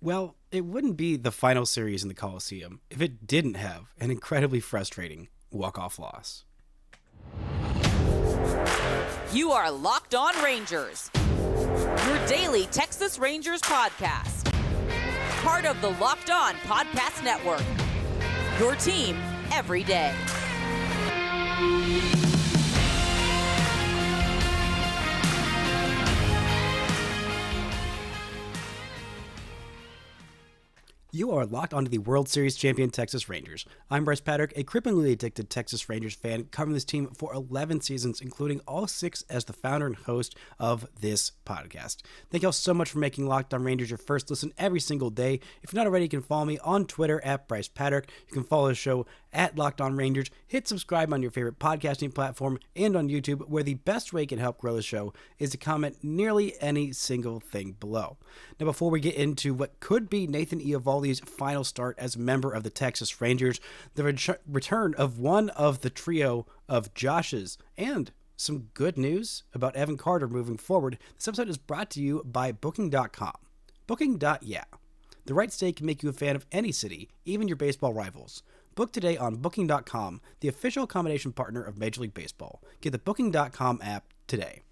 Well, it wouldn't be the final series in the Coliseum if it didn't have an incredibly frustrating walk-off loss. You are Locked On Rangers, your daily Texas Rangers podcast. Part of the Locked On Podcast Network, your team every day. You are locked onto the World Series champion Texas Rangers. I'm Bryce Patrick, a cripplingly addicted Texas Rangers fan, covering this team for 11 seasons, including all 6 as the founder and host of this podcast. Thank y'all so much for making Locked On Rangers your first listen every single day. If you're not already, you can follow me on Twitter at Bryce Patrick. You can follow the show at Locked On Rangers. Hit subscribe on your favorite podcasting platform and on YouTube, where the best way you can help grow the show is to comment nearly any single thing below. Now, before we get into what could be Nathan Eovaldi's final start as a member of the Texas Rangers, the return of one of the trio of Joshes, and some good news about Evan Carter moving forward, this episode is brought to you by Booking.com. Booking.yeah. The right stay can make you a fan of any city, even your baseball rivals. Book today on Booking.com, the official accommodation partner of Major League Baseball. Get the Booking.com app today.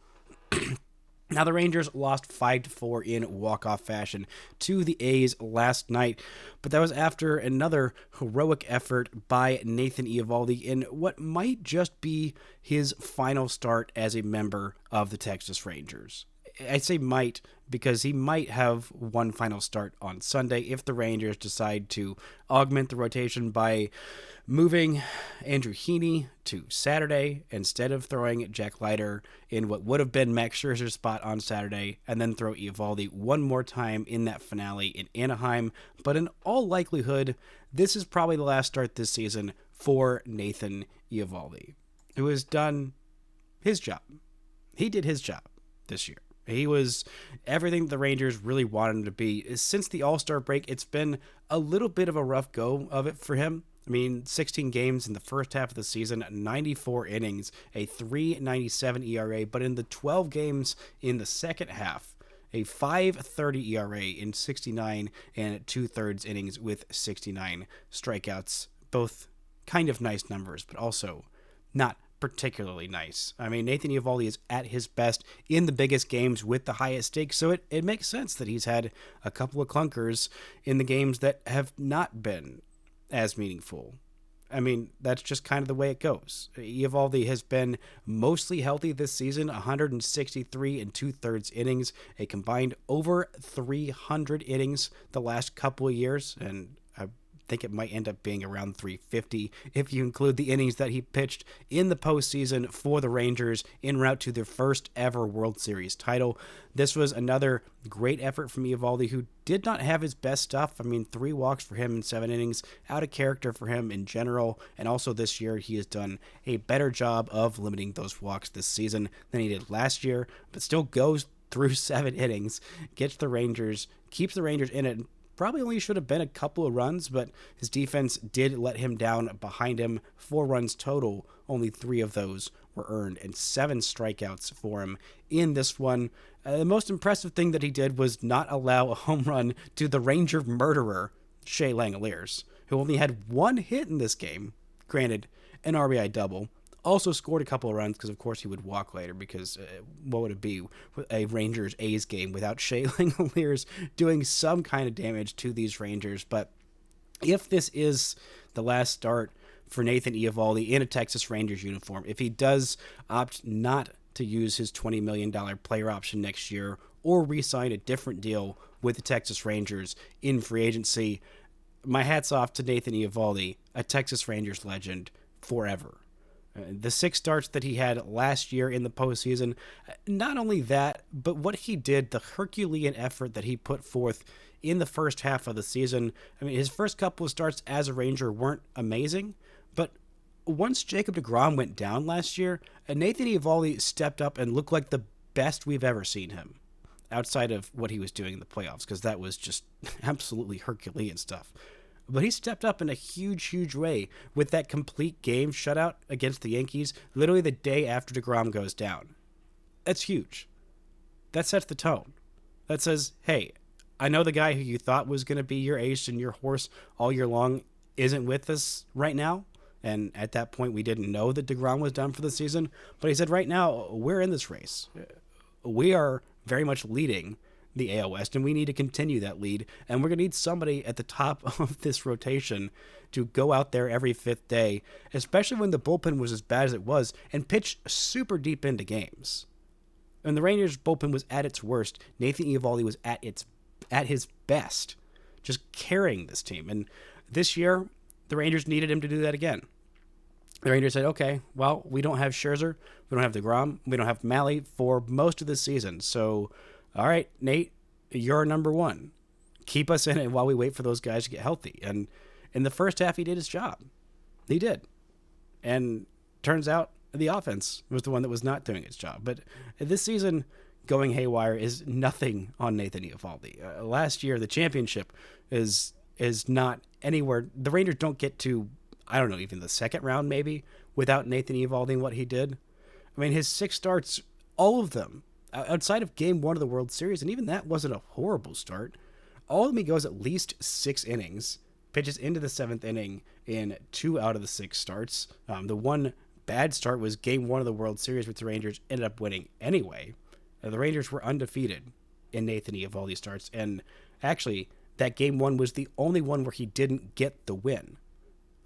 Now, the Rangers lost 5-4 in walk-off fashion to the A's last night, but that was after another heroic effort by Nathan Eovaldi in what might just be his final start as a member of the Texas Rangers. I say might because he might have one final start on Sunday if the Rangers decide to augment the rotation by moving Andrew Heaney to Saturday instead of throwing Jack Leiter in what would have been Max Scherzer's spot on Saturday, and then throw Eovaldi one more time in that finale in Anaheim. But in all likelihood, this is probably the last start this season for Nathan Eovaldi, who has done his job. He did his job this year. He was everything the Rangers really wanted him to be. Since the All-Star break, it's been a little bit of a rough go of it for him. I mean, 16 games in the first half of the season, 94 innings, a 3.97 ERA, but in the 12 games in the second half, a 5.30 ERA in 69 and 2/3 innings with 69 strikeouts. Both kind of nice numbers, but also not particularly nice. I mean, Nathan Eovaldi is at his best in the biggest games with the highest stakes, so it makes sense that he's had a couple of clunkers in the games that have not been as meaningful. I mean, that's just kind of the way it goes. Eovaldi has been mostly healthy this season, 163 and 2/3 innings, a combined over 300 innings the last couple of years, and I think it might end up being around 350 if you include the innings that he pitched in the postseason for the Rangers en route to their first ever World Series title. This was another great effort from Eovaldi, who did not have his best stuff. I mean, 3 walks for him in 7 innings, out of character for him in general, and also this year he has done a better job of limiting those walks this season than he did last year, but still goes through 7 innings, keeps the Rangers in it. Probably only should have been a couple of runs, but his defense did let him down behind him. 4 runs total, only 3 of those were earned, and 7 strikeouts for him in this one. The most impressive thing that he did was not allow a home run to the Ranger murderer, Shea Langoliers, who only had 1 hit in this game, granted an RBI double. Also scored a couple of runs because, of course, he would walk later because what would it be a Rangers-A's game without Shea Langoliers doing some kind of damage to these Rangers? But if this is the last start for Nathan Eovaldi in a Texas Rangers uniform, if he does opt not to use his $20 million player option next year or re-sign a different deal with the Texas Rangers in free agency, my hat's off to Nathan Eovaldi, a Texas Rangers legend forever. The 6 starts that he had last year in the postseason, not only that, but what he did, the Herculean effort that he put forth in the first half of the season. I mean, his first couple of starts as a Ranger weren't amazing, but once Jacob deGrom went down last year, Nathan Eovaldi stepped up and looked like the best we've ever seen him, outside of what he was doing in the playoffs, because that was just absolutely Herculean stuff. But he stepped up in a huge, huge way with that complete game shutout against the Yankees, literally the day after deGrom goes down. That's huge. That sets the tone. That says, hey, I know the guy who you thought was going to be your ace and your horse all year long isn't with us right now. And at that point, we didn't know that DeGrom was done for the season. But he said, right now, we're in this race. We are very much leading the AL West, and we need to continue that lead. And we're going to need somebody at the top of this rotation to go out there every fifth day, especially when the bullpen was as bad as it was, and pitch super deep into games. When the Rangers bullpen was at its worst, Nathan Eovaldi was at his best, just carrying this team. And this year, the Rangers needed him to do that again. The Rangers said, okay, well, we don't have Scherzer, we don't have DeGrom, we don't have Malley for most of the season. So, all right, Nate, you're number one. Keep us in it while we wait for those guys to get healthy. And in the first half, he did his job. He did. And turns out the offense was the one that was not doing its job. But this season, going haywire is nothing on Nathan Eovaldi. Last year, the championship is not anywhere. The Rangers don't get to, I don't know, even the second round maybe, without Nathan Eovaldi and what he did. I mean, his 6 starts, all of them, outside of game 1 of the World Series, and even that wasn't a horrible start, all of them he goes at least 6 innings, pitches into the 7th inning in 2 out of the 6 starts. The one bad start was game 1 of the World Series, which the Rangers ended up winning anyway. The Rangers were undefeated in Nathan Eovaldi starts, and actually, that game 1 was the only one where he didn't get the win.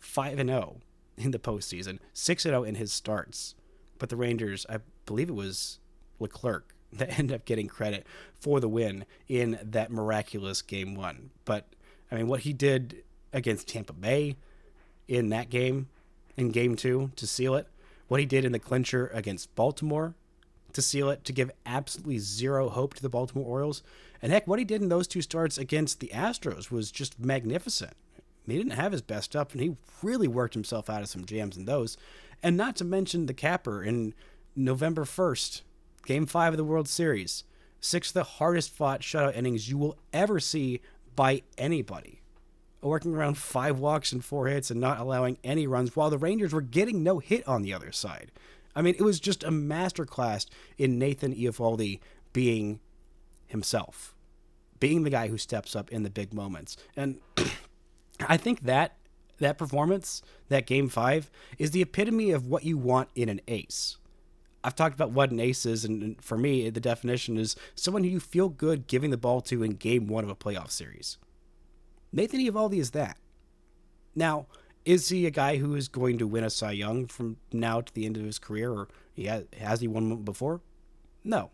5-0 in the postseason, 6-0 in his starts. But the Rangers, I believe it was Leclerc that ended up getting credit for the win in that miraculous game 1. But, I mean, what he did against Tampa Bay in that game, in game 2, to seal it, what he did in the clincher against Baltimore to seal it, to give absolutely zero hope to the Baltimore Orioles, and heck, what he did in those 2 starts against the Astros was just magnificent. He didn't have his best stuff, and he really worked himself out of some jams in those. And not to mention the capper in November 1st, Game 5 of the World Series. 6 of the hardest fought shutout innings you will ever see by anybody. Working around 5 walks and 4 hits and not allowing any runs while the Rangers were getting no hit on the other side. I mean, it was just a masterclass in Nathan Eovaldi being himself, being the guy who steps up in the big moments. And I think that performance, that game 5, is the epitome of what you want in an ace. I've talked about what an ace is, and for me, the definition is someone who you feel good giving the ball to in game 1 of a playoff series. Nathan Eovaldi is that. Now, is he a guy who is going to win a Cy Young from now to the end of his career, or has he won one before? No.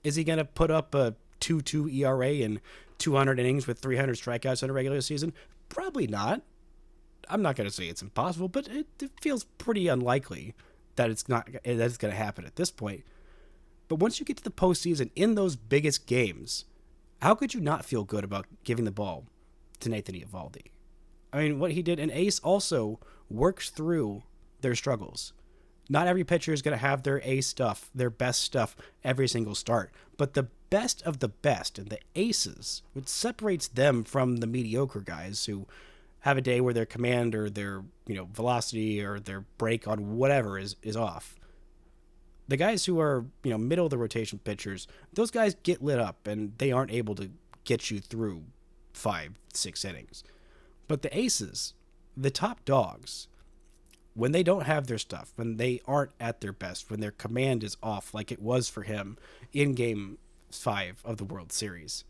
Is he going to put up a 2.2 ERA in 200 innings with 300 strikeouts in a regular season? Probably not. I'm not going to say it's impossible, but it feels pretty unlikely that it's going to happen at this point. But once you get to the postseason in those biggest games, how could you not feel good about giving the ball to Nathan Eovaldi? I mean, what he did, and Ace also works through their struggles. Not every pitcher is going to have their ace stuff, their best stuff, every single start. But the best of the best, and the aces, which separates them from the mediocre guys who have a day where their command or their velocity or their break on whatever is off. The guys who are middle of the rotation pitchers, those guys get lit up and they aren't able to get you through 5-6 innings. But the aces, the top dogs, when they don't have their stuff, when they aren't at their best, when their command is off like it was for him in Game 5 of the World Series,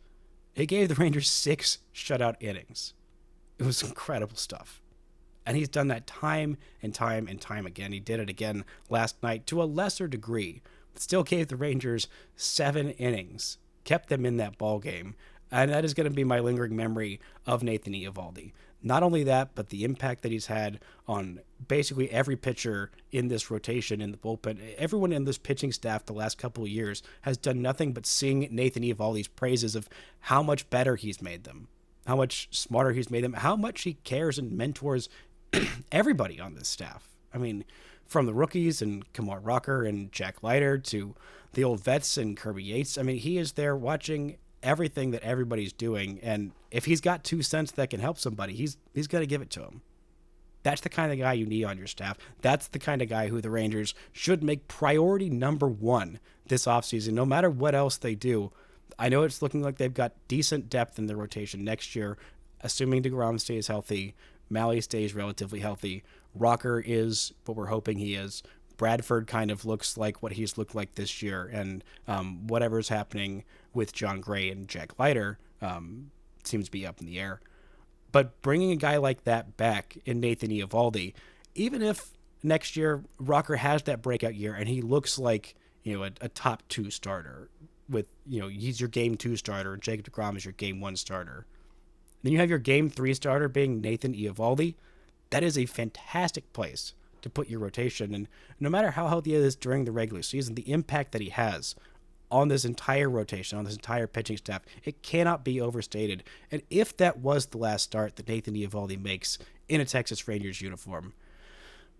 it gave the Rangers 6 shutout innings. It was incredible stuff. And he's done that time and time and time again. He did it again last night to a lesser degree, but still gave the Rangers 7 innings, kept them in that ball game. And that is going to be my lingering memory of Nathan Eovaldi. Not only that, but the impact that he's had on basically every pitcher in this rotation in the bullpen. Everyone in this pitching staff the last couple of years has done nothing but sing Nathan Eovaldi's praises of how much better he's made them, how much smarter he's made them, how much he cares and mentors everybody on this staff. I mean, from the rookies and Kumar Rocker and Jack Leiter to the old vets and Kirby Yates. I mean, he is there watching everything that everybody's doing, and if he's got 2 cents that can help somebody, he's got to give it to him. That's the kind of guy you need on your staff. That's the kind of guy who the Rangers should make priority number 1 this offseason. No matter what else they do, I know it's looking like they've got decent depth in their rotation next year, assuming DeGrom stays healthy, Malley stays relatively healthy, Rocker is what we're hoping he is, Bradford kind of looks like what he's looked like this year, and whatever's happening with John Gray and Jack Leiter seems to be up in the air. But bringing a guy like that back in Nathan Eovaldi, even if next year Rocker has that breakout year and he looks like, a top 2 starter with, he's your game 2 starter, Jacob DeGrom is your game 1 starter. Then you have your game 3 starter being Nathan Eovaldi. That is a fantastic place to put your rotation. And no matter how healthy he is during the regular season, the impact that he has on this entire rotation, on this entire pitching staff, it cannot be overstated. And if that was the last start that Nathan Eovaldi makes in a Texas Rangers uniform,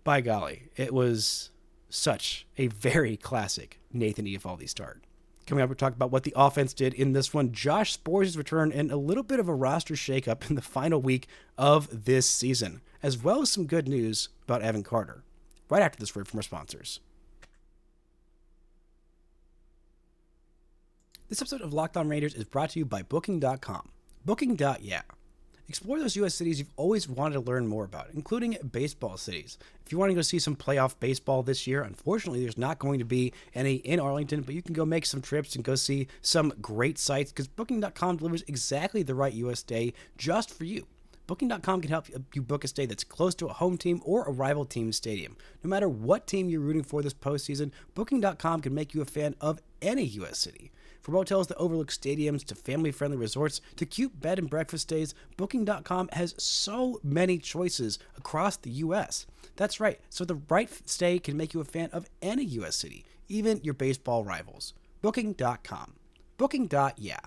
by golly, it was such a very classic Nathan Eovaldi start. Coming up, we're talking about what the offense did in this one, Josh Sborz' return, and a little bit of a roster shakeup in the final week of this season, as well as some good news about Evan Carter. Right after this word from our sponsors. This episode of Locked On Rangers is brought to you by Booking.com. Booking.yeah. Explore those U.S. cities you've always wanted to learn more about, including baseball cities. If you want to go see some playoff baseball this year, unfortunately, there's not going to be any in Arlington, but you can go make some trips and go see some great sites because Booking.com delivers exactly the right U.S. day just for you. Booking.com can help you book a stay that's close to a home team or a rival team's stadium. No matter what team you're rooting for this postseason, Booking.com can make you a fan of any U.S. city. From hotels that overlook stadiums to family-friendly resorts to cute bed and breakfast stays, Booking.com has so many choices across the U.S. That's right, so the right stay can make you a fan of any U.S. city, even your baseball rivals. Booking.com. Booking.yeah.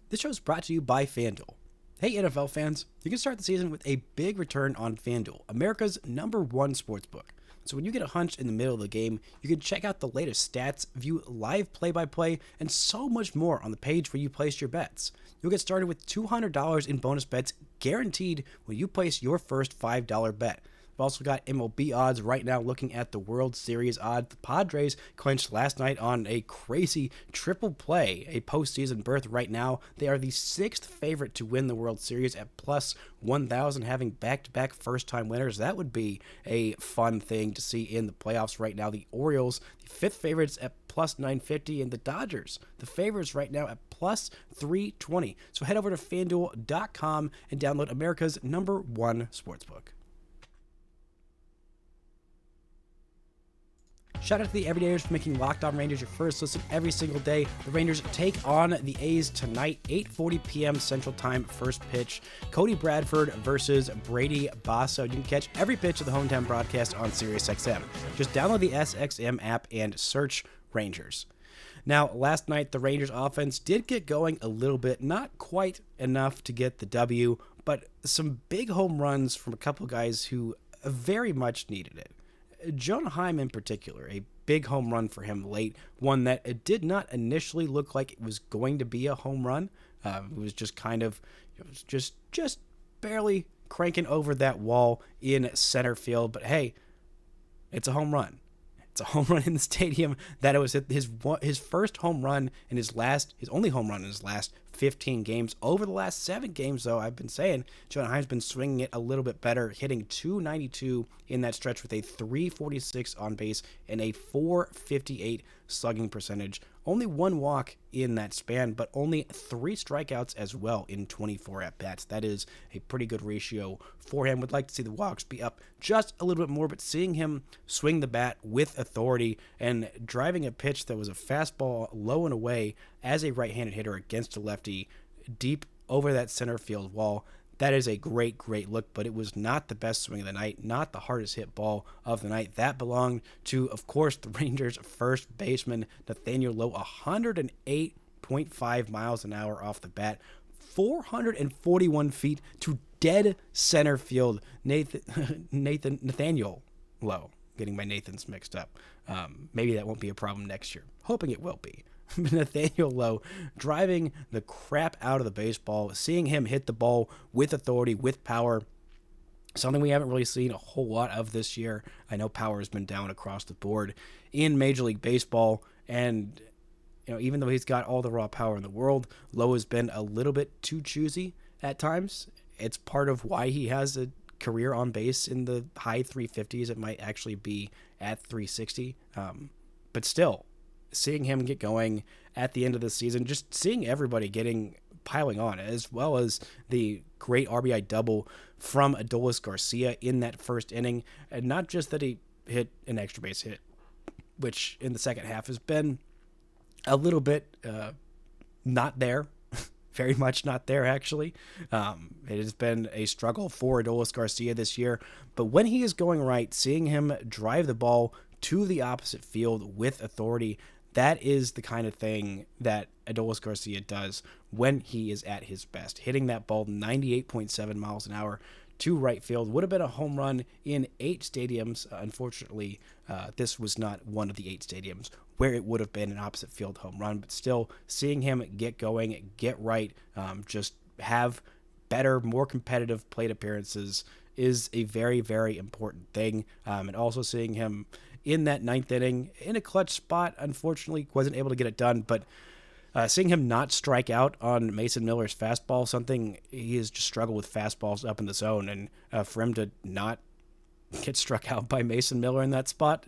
This show is brought to you by FanDuel. Hey NFL fans, you can start the season with a big return on FanDuel, America's #1 sportsbook. So when you get a hunch in the middle of the game, you can check out the latest stats, view live play-by-play, and so much more on the page where you place your bets. You'll get started with $200 in bonus bets guaranteed when you place your first $5 bet. We've also got MLB odds right now looking at the World Series odds. The Padres clinched last night on a crazy triple play, a postseason berth right now. They are the 6th favorite to win the World Series at plus 1,000, having back-to-back first-time winners. That would be a fun thing to see in the playoffs right now. The Orioles, the 5th favorites at plus 950, and the Dodgers, the favorites right now at plus 320. So head over to FanDuel.com and download America's #1 sportsbook. Shout out to the Everydayers for making Locked On Rangers your first listen every single day. The Rangers take on the A's tonight, 8:40 p.m. Central Time, first pitch. Cody Bradford versus Brady Basso. You can catch every pitch of the hometown broadcast on SiriusXM. Just download the SXM app and search Rangers. Now, last night, the Rangers offense did get going a little bit, not quite enough to get the W, but some big home runs from a couple guys who very much needed it. Jonah Heim in particular, a big home run for him late, one that it did not initially look like it was going to be a home run. It was just kind of, just barely cranking over that wall in center field. But hey, it's a home run. It's a home run in the stadium. That it was his first home run in his only home run in his last 15 games. Over the last 7 games, though, I've been saying Jonah Heim's been swinging it a little bit better, hitting .292 in that stretch with a .346 on base and a .458 slugging percentage. Only 1 walk in that span, but only 3 strikeouts as well in 24 at-bats. That is a pretty good ratio for him. Would like to see the walks be up just a little bit more, but seeing him swing the bat with authority and driving a pitch that was a fastball low and away as a right-handed hitter against a lefty deep over that center field wall, that is a great, great look, but it was not the best swing of the night, not the hardest hit ball of the night. That belonged to, of course, the Rangers' first baseman, Nathaniel Lowe, 108.5 miles an hour off the bat, 441 feet to dead center field. Nathaniel Lowe, getting my Nathans mixed up. Maybe that won't be a problem next year. Hoping it will be. Nathaniel Lowe driving the crap out of the baseball, seeing him hit the ball with authority, with power, something we haven't really seen a whole lot of this year. I know power has been down across the board in Major League Baseball, and even though he's got all the raw power in the world, Lowe has been a little bit too choosy at times. It's part of why he has a career on base in the high 350s. It might actually be at 360. But still, seeing him get going at the end of the season, just seeing everybody piling on, as well as the great RBI double from Adolis Garcia in that first inning. And not just that he hit an extra base hit, which in the second half has been a little bit not there, very much not there, actually. It has been a struggle for Adolis Garcia this year. But when he is going right, seeing him drive the ball to the opposite field with authority, that is the kind of thing that Adolis Garcia does when he is at his best. Hitting that ball 98.7 miles an hour to right field would have been a home run in 8 stadiums. Unfortunately, this was not one of the 8 stadiums where it would have been an opposite field home run. But still, seeing him get going, get right, just have better, more competitive plate appearances is a very, very important thing. And also seeing him in that 9th inning in a clutch spot, unfortunately wasn't able to get it done, but seeing him not strike out on Mason Miller's fastball, something he has just struggled with fastballs up in the zone, and for him to not get struck out by Mason Miller in that spot,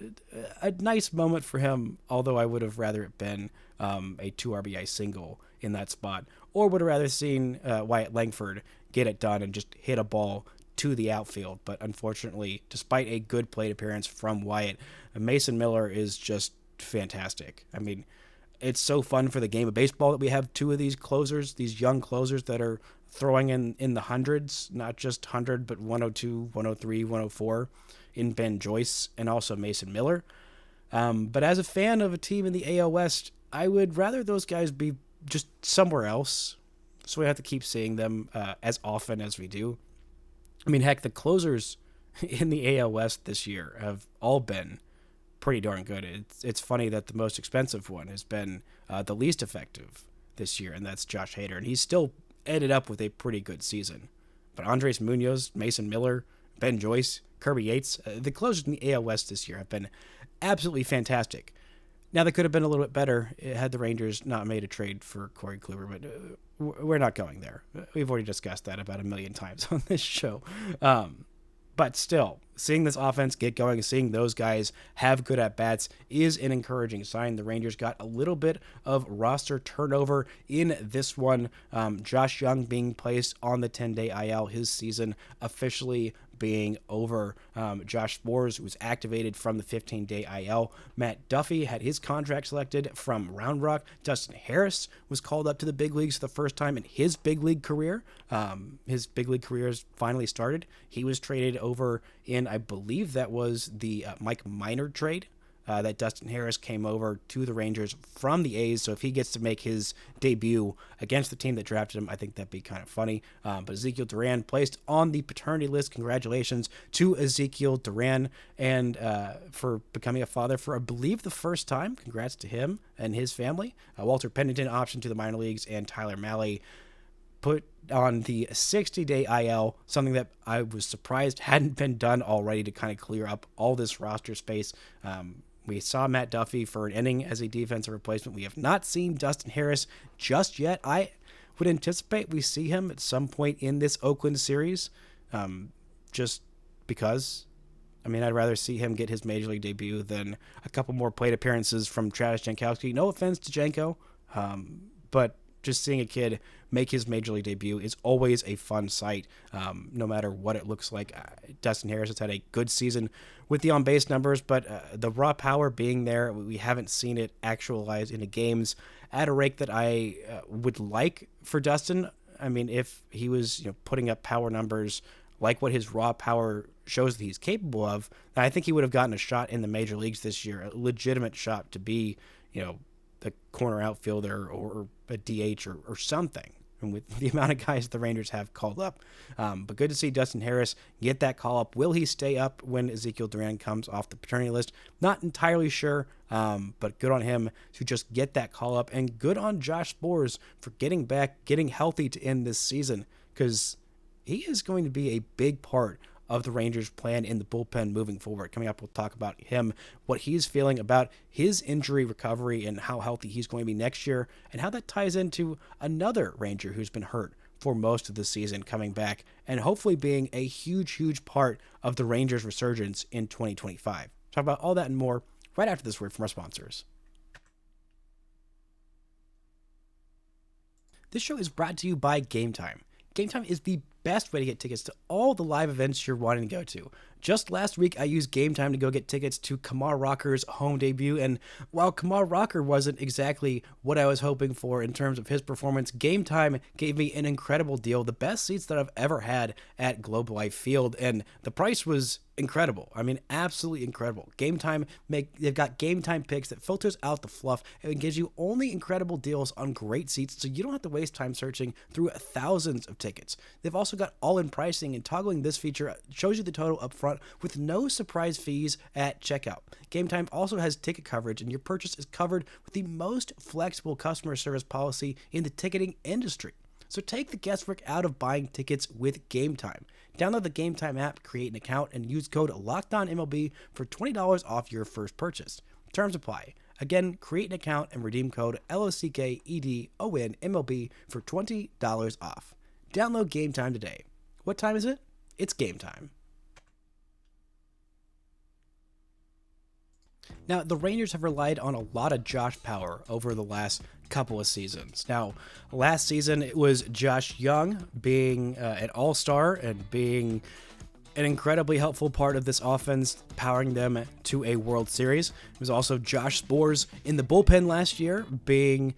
a nice moment for him, although I would have rather it been a 2 RBI single in that spot, or would have rather seen Wyatt Langford get it done and just hit a ball to the outfield. But unfortunately, despite a good plate appearance from Wyatt, Mason Miller is just fantastic. I mean, it's so fun for the game of baseball that we have 2 of these closers, these young closers that are throwing in the hundreds, not just 100, but 102, 103, 104 in Ben Joyce and also Mason Miller. But as a fan of a team in the AL West, I would rather those guys be just somewhere else, so we have to keep seeing them as often as we do. I mean, heck, the closers in the AL West this year have all been pretty darn good. It's funny that the most expensive one has been the least effective this year, and that's Josh Hader, and he's still ended up with a pretty good season. But Andres Munoz, Mason Miller, Ben Joyce, Kirby Yates, the closers in the AL West this year have been absolutely fantastic. Now, they could have been a little bit better had the Rangers not made a trade for Corey Kluber, but we're not going there. We've already discussed that about 1,000,000 times on this show. But still, seeing this offense get going, seeing those guys have good at-bats is an encouraging sign. The Rangers got a little bit of roster turnover in this one. Josh Young being placed on the 10-day IL, his season officially being over. Josh Sborz was activated from the 15-day IL. Matt Duffy had his contract selected from Round Rock. Dustin Harris was called up to the big leagues for the first time in his big league career. His big league career has finally started. He was traded over in, I believe that was the Mike Minor trade. That Dustin Harris came over to the Rangers from the A's. So if he gets to make his debut against the team that drafted him, I think that'd be kind of funny. But Ezekiel Duran placed on the paternity list. Congratulations to Ezekiel Duran and for becoming a father for, I believe, the first time. Congrats to him and his family. Walter Pennington optioned to the minor leagues, and Tyler Mahle put on the 60-day IL, something that I was surprised hadn't been done already to kind of clear up all this roster space. We saw Matt Duffy for an inning as a defensive replacement. We have not seen Dustin Harris just yet. I would anticipate we see him at some point in this Oakland series, just because. I mean, I'd rather see him get his Major League debut than a couple more plate appearances from Travis Jankowski. No offense to Janko, but just seeing a kid make his Major League debut is always a fun sight, no matter what it looks like. Dustin Harris has had a good season with the on-base numbers, but the raw power being there, we haven't seen it actualized in the games at a rate that I would like for Dustin. I mean, if he was putting up power numbers like what his raw power shows that he's capable of, I think he would have gotten a shot in the major leagues this year, a legitimate shot to be, the corner outfielder or a DH or something. And with the amount of guys the Rangers have called up. But good to see Dustin Harris get that call up. Will he stay up when Ezekiel Duran comes off the paternity list? Not entirely sure, but good on him to just get that call up. And good on Josh Sborz for getting back, getting healthy to end this season, because he is going to be a big part of the Rangers' plan in the bullpen moving forward. Coming up, we'll talk about him, what he's feeling about his injury recovery and how healthy he's going to be next year, and how that ties into another Ranger who's been hurt for most of the season coming back and hopefully being a huge part of the Rangers' resurgence in 2025. Talk about all that and more right after this word from our sponsors. This show is brought to you by Game Time. Game Time is the best way to get tickets to all the live events you're wanting to go to. Just last week, I used Game Time to go get tickets to Kamar Rocker's home debut, and while Kamar Rocker wasn't exactly what I was hoping for in terms of his performance, Game Time gave me an incredible deal, the best seats that I've ever had at Globe Life Field, and the price was incredible. I mean, absolutely incredible. Game Time, they've got Game Time picks that filters out the fluff and gives you only incredible deals on great seats, so you don't have to waste time searching through thousands of tickets. They've also got all-in pricing, and toggling this feature shows you the total up front with no surprise fees at checkout. Game Time also has ticket coverage, and your purchase is covered with the most flexible customer service policy in the ticketing industry. So take the guesswork out of buying tickets with Game Time. Download the Game Time app, create an account, and use code LOCKEDONMLB for $20 off your first purchase. Terms apply. Again, create an account and redeem code LOCKEDONMLB for $20 off. Download Game Time today. What time is it? It's game time. Now, the Rangers have relied on a lot of Josh Power over the last couple of seasons. Now, last season, it was Josh Young being an all-star and being an incredibly helpful part of this offense, powering them to a World Series. It was also Josh Sborz in the bullpen last year, being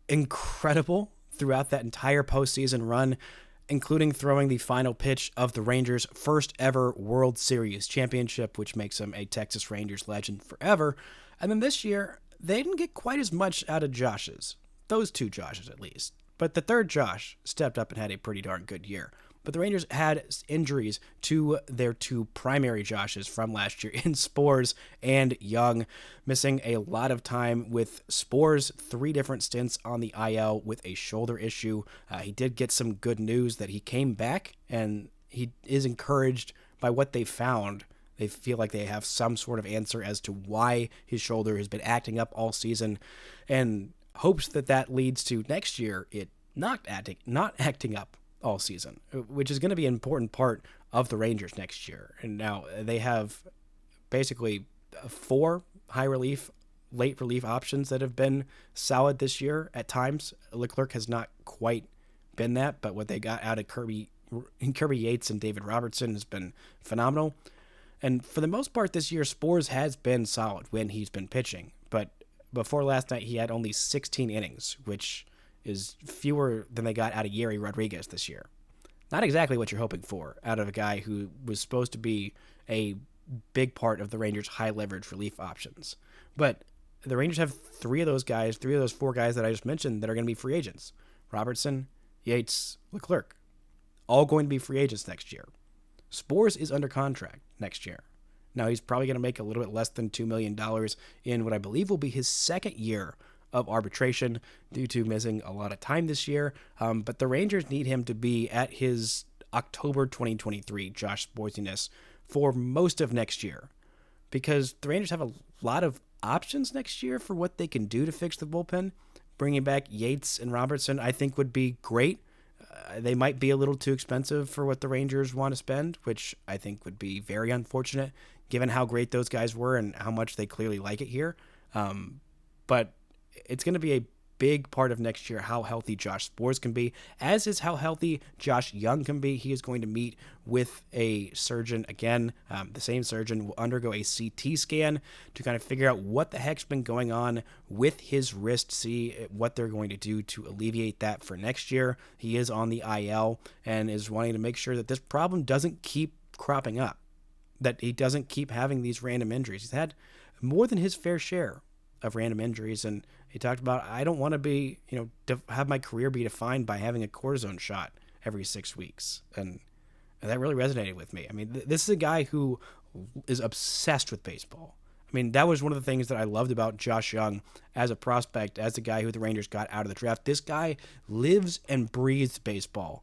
incredible throughout that entire postseason run, including throwing the final pitch of the Rangers' first ever World Series championship, which makes him a Texas Rangers legend forever. And then this year, they didn't get quite as much out of Josh's. Those two Joshes, at least. But the third Josh stepped up and had a pretty darn good year. But the Rangers had injuries to their two primary Joshes from last year in Sborz and Young, missing a lot of time with Sborz, 3 different stints on the IL with a shoulder issue. He did get some good news that he came back, and he is encouraged by what they found. They feel like they have some sort of answer as to why his shoulder has been acting up all season, and hopes that that leads to next year it not acting up all season, which is going to be an important part of the Rangers next year. And now they have basically 4 late relief options that have been solid this year at times. Leclerc has not quite been that, but what they got out of Kirby Yates and David Robertson has been phenomenal. And for the most part this year, Sborz has been solid when he's been pitching. But before last night, he had only 16 innings, which is fewer than they got out of Yeri Rodriguez this year. Not exactly what you're hoping for out of a guy who was supposed to be a big part of the Rangers' high-leverage relief options. But the Rangers have 3 of those 4 guys that I just mentioned that are going to be free agents. Robertson, Yates, Leclerc. All going to be free agents next year. Sborz is under contract next year. Now, he's probably going to make a little bit less than $2 million in what I believe will be his second year of arbitration due to missing a lot of time this year. But the Rangers need him to be at his October 2023 Josh Sborziness for most of next year, because the Rangers have a lot of options next year for what they can do to fix the bullpen. Bringing back Yates and Robertson, I think, would be great. They might be a little too expensive for what the Rangers want to spend, which I think would be very unfortunate given how great those guys were and how much they clearly like it here. But it's going to be a big part of next year how healthy Josh Sborz can be, as is how healthy Josh Young can be. He is going to meet with a surgeon again. The same surgeon will undergo a CT scan to kind of figure out what the heck's been going on with his wrist, see what they're going to do to alleviate that for next year. He is on the IL and is wanting to make sure that this problem doesn't keep cropping up, that he doesn't keep having these random injuries. He's had more than his fair share of random injuries, and he talked about, I don't want to be, have my career be defined by having a cortisone shot every 6 weeks, and that really resonated with me. I mean, this is a guy who is obsessed with baseball. I mean, that was one of the things that I loved about Josh Young as a prospect, as the guy who the Rangers got out of the draft. This guy lives and breathes baseball,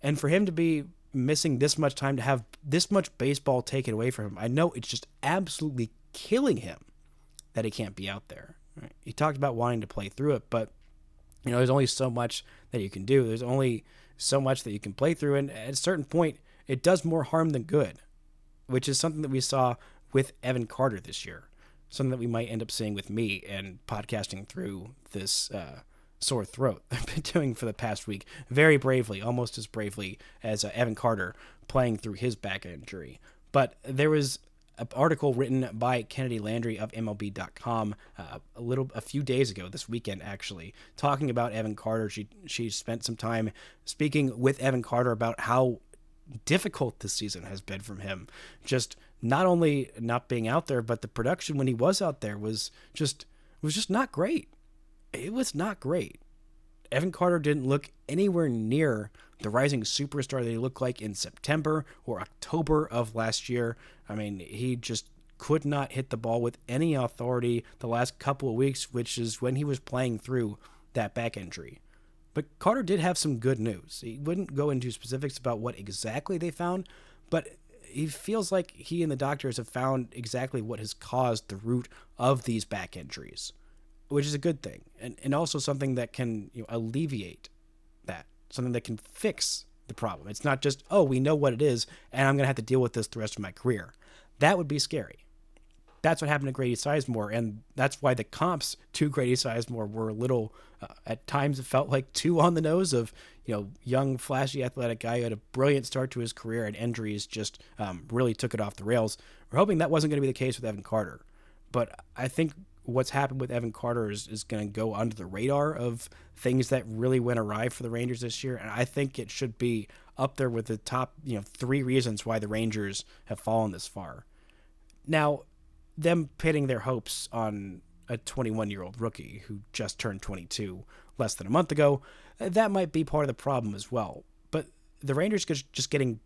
and for him to be missing this much time to have this much baseball taken away from him. I know it's just absolutely killing him that he can't be out there. Right? He talked about wanting to play through it, but there's only so much that you can do. There's only so much that you can play through, and at a certain point, it does more harm than good, which is something that we saw with Evan Carter this year, something that we might end up seeing with me and podcasting through this sore throat I've been doing for the past week very bravely, almost as bravely as Evan Carter playing through his back injury. But there was an article written by Kennedy Landry of MLB.com a few days ago, this weekend actually, talking about Evan Carter. She spent some time speaking with Evan Carter about how difficult this season has been from him. Just not only not being out there, but the production when he was out there was just not great. It was not great. Evan Carter didn't look anywhere near the rising superstar that he looked like in September or October of last year. I mean, he just could not hit the ball with any authority the last couple of weeks, which is when he was playing through that back injury. But Carter did have some good news. He wouldn't go into specifics about what exactly they found, but he feels like he and the doctors have found exactly what has caused the root of these back injuries, which is a good thing, and also something that can alleviate that, something that can fix the problem. It's not just, oh, we know what it is, and I'm going to have to deal with this the rest of my career. That would be scary. That's what happened to Grady Sizemore, and that's why the comps to Grady Sizemore were a little, at times it felt like too on the nose of, young, flashy, athletic guy who had a brilliant start to his career, and injuries just really took it off the rails. We're hoping that wasn't going to be the case with Evan Carter, but I think what's happened with Evan Carter is going to go under the radar of things that really went awry for the Rangers this year, and I think it should be up there with the top 3 reasons why the Rangers have fallen this far. Now, them pitting their hopes on a 21-year-old rookie who just turned 22 less than a month ago, that might be part of the problem as well. But the Rangers just getting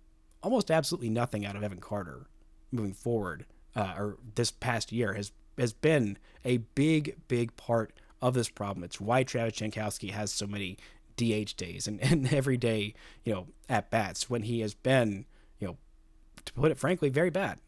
almost absolutely nothing out of Evan Carter moving forward, or this past year has been a big, big part of this problem. It's why Travis Jankowski has so many DH days and every day, at bats when he has been, to put it frankly, very bad.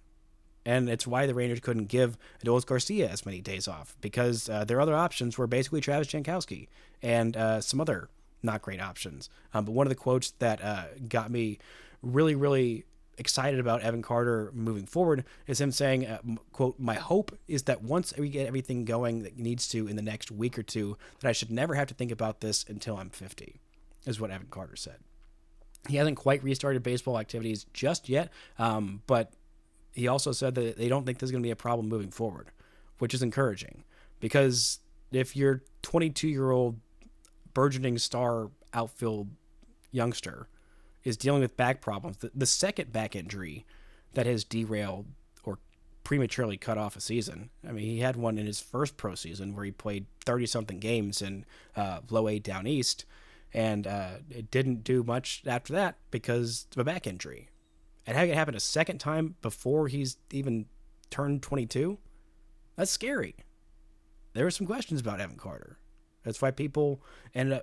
And it's why the Rangers couldn't give Adolis Garcia as many days off, because their other options were basically Travis Jankowski and some other not great options. But one of the quotes that got me really, really excited about Evan Carter moving forward is him saying, quote, "My hope is that once we get everything going that needs to in the next week or two, that I should never have to think about this until I'm 50, is what Evan Carter said. He hasn't quite restarted baseball activities just yet, but he also said that they don't think there's going to be a problem moving forward, which is encouraging, because if your 22-year-old burgeoning star outfield youngster is dealing with back problems, the second back injury that has derailed or prematurely cut off a season. I mean, he had one in his first pro season where he played 30-something games in low A down east, and it didn't do much after that because of a back injury. And having it happen a second time before he's even turned 22, that's scary. There were some questions about Evan Carter. That's why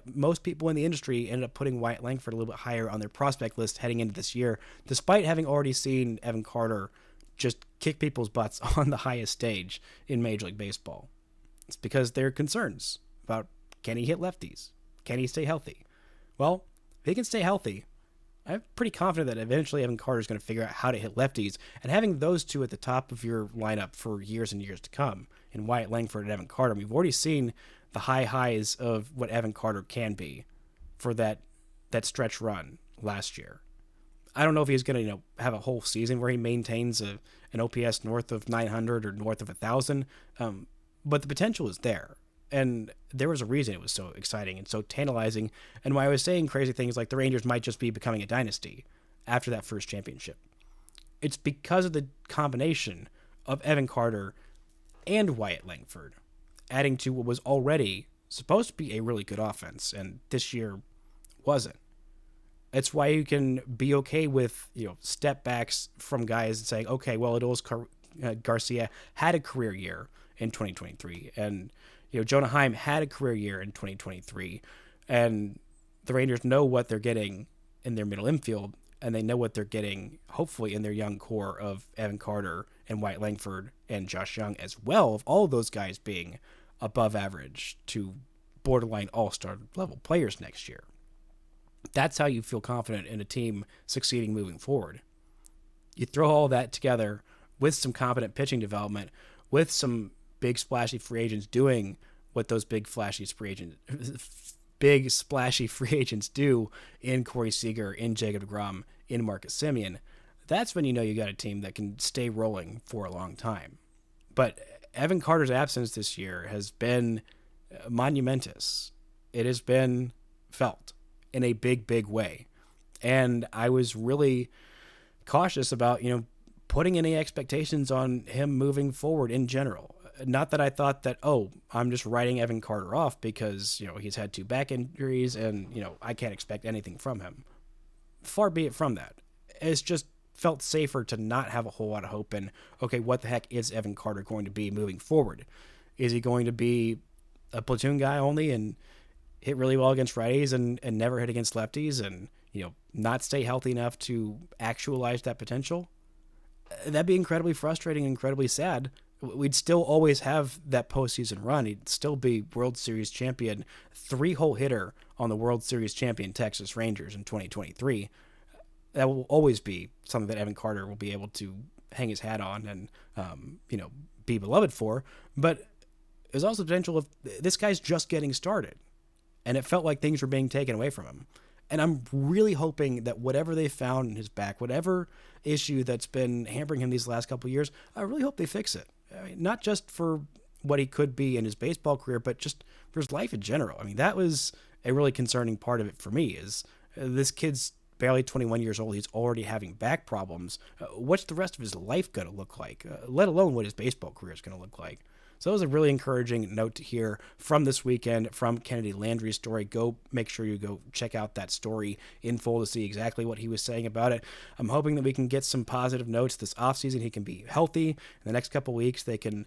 most people in the industry ended up putting Wyatt Langford a little bit higher on their prospect list heading into this year, despite having already seen Evan Carter just kick people's butts on the highest stage in Major League Baseball. It's because there are concerns about, can he hit lefties? Can he stay healthy? Well, if he can stay healthy, I'm pretty confident that eventually Evan Carter is going to figure out how to hit lefties, and having those two at the top of your lineup for years and years to come, in Wyatt Langford and Evan Carter, we've already seen the highs of what Evan Carter can be for that stretch run last year. I don't know if he's going to have a whole season where he maintains an OPS north of 900 or north of 1,000, but the potential is there. And there was a reason it was so exciting and so tantalizing, and why I was saying crazy things like the Rangers might just be becoming a dynasty after that first championship. It's because of the combination of Evan Carter and Wyatt Langford, adding to what was already supposed to be a really good offense, and this year wasn't. It's why you can be okay with step backs from guys and saying, okay, well, Adolis Garcia had a career year in 2023, and Jonah Heim had a career year in 2023, and the Rangers know what they're getting in their middle infield, and they know what they're getting, hopefully, in their young core of Evan Carter and Wyatt Langford and Josh Young as well, of all of those guys being above average to borderline all-star level players next year. That's how you feel confident in a team succeeding moving forward. You throw all that together with some competent pitching development, with some big splashy free agents doing what those big splashy free agents do in Corey Seager, in Jacob deGrom, in Marcus Semien. That's when you know you got a team that can stay rolling for a long time. But Evan Carter's absence this year has been monumentous. It has been felt in a big, big way. And I was really cautious about, putting any expectations on him moving forward in general. Not that I thought that, I'm just writing Evan Carter off because, he's had 2 back injuries and, I can't expect anything from him. Far be it from that. It's just felt safer to not have a whole lot of hope in, okay, what the heck is Evan Carter going to be moving forward? Is he going to be a platoon guy only and hit really well against righties and never hit against lefties and, not stay healthy enough to actualize that potential? That'd be incredibly frustrating and incredibly sad. We'd still always have that postseason run. He'd still be World Series champion, 3-hole hitter on the World Series champion Texas Rangers in 2023. That will always be something that Evan Carter will be able to hang his hat on and, be beloved for. But there's also potential of this guy's just getting started. And it felt like things were being taken away from him. And I'm really hoping that whatever they found in his back, whatever issue that's been hampering him these last couple of years, I really hope they fix it. I mean, not just for what he could be in his baseball career, but just for his life in general. I mean, that was a really concerning part of it for me is this kid's barely 21 years old. He's already having back problems. What's the rest of his life going to look like, let alone what his baseball career is going to look like? So that was a really encouraging note to hear from this weekend from Kennedy Landry's story. Go make sure you go check out that story in full to see exactly what he was saying about it. I'm hoping that we can get some positive notes this offseason. He can be healthy. In the next couple of weeks, they can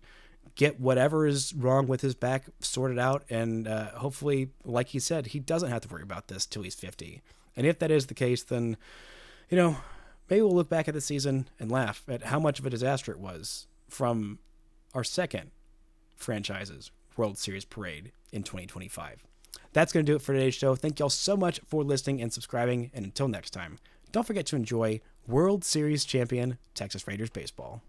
get whatever is wrong with his back sorted out. And hopefully, like he said, he doesn't have to worry about this till he's 50. And if that is the case, then, maybe we'll look back at the season and laugh at how much of a disaster it was from our second franchise's World Series parade in 2025. That's going to do it for today's show. Thank y'all so much for listening and subscribing. And until next time, don't forget to enjoy World Series champion Texas Rangers baseball.